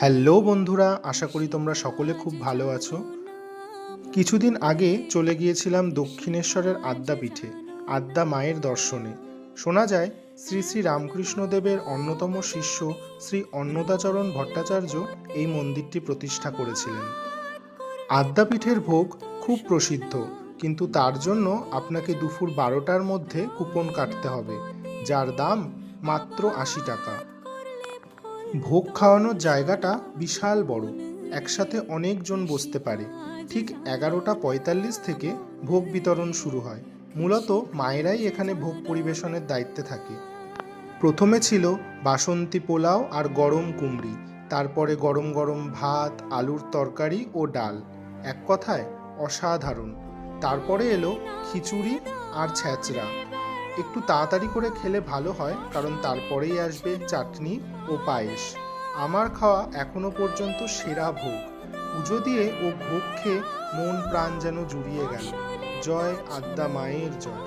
Hello বন্ধুরা, আশা করি তোমরা সকলে খুব ভালো আছো। কিছুদিন আগে চলে গিয়েছিলাম দক্ষিণেশ্বরের আদ্যাপীঠে, আদ্যা মায়ের দর্শনে। শোনা যায় শ্রী শ্রী রামকৃষ্ণদেবের অন্যতম শিষ্য শ্রী অন্নদাচরণ ভট্টাচার্য এই মন্দিরটি প্রতিষ্ঠা করেছিলেন। আদ্যাপীঠের ভোগ খুব প্রসিদ্ধ, কিন্তু তার জন্য আপনাকে দুপুর 12টার মধ্যে কুপন কাটতে হবে, যার দাম মাত্র 80 টাকা। ভোগ খাওয়ানোর জায়গাটা বিশাল বড়, একসাথে অনেকজন বসতে পারে। ঠিক 11টা 45 থেকে ভোগ বিতরণ শুরু হয়। মূলত মায়েরাই এখানে ভোগ পরিবেশনের দায়িত্বে থাকে। প্রথমে ছিল বাসন্তী পোলাও আর গরম কুমড়ি, তারপরে গরম গরম ভাত, আলুর তরকারি ও ডাল। এক কথায় অসাধারণ। তারপরে এলো খিচুড়ি আর ছ্যাঁচড়া। একটু তাড়াতাড়ি করে খেলে ভালো হয়, কারণ তারপরেই আসবে চাটনি ও পায়েস। আমার খাওয়া এখনো পর্যন্ত সেরা ভোগ। পুজো দিয়ে ও ভোগ খেয়ে মন প্রাণ যেন জুড়িয়ে গেল। জয় আদ্যা মায়ের জয়।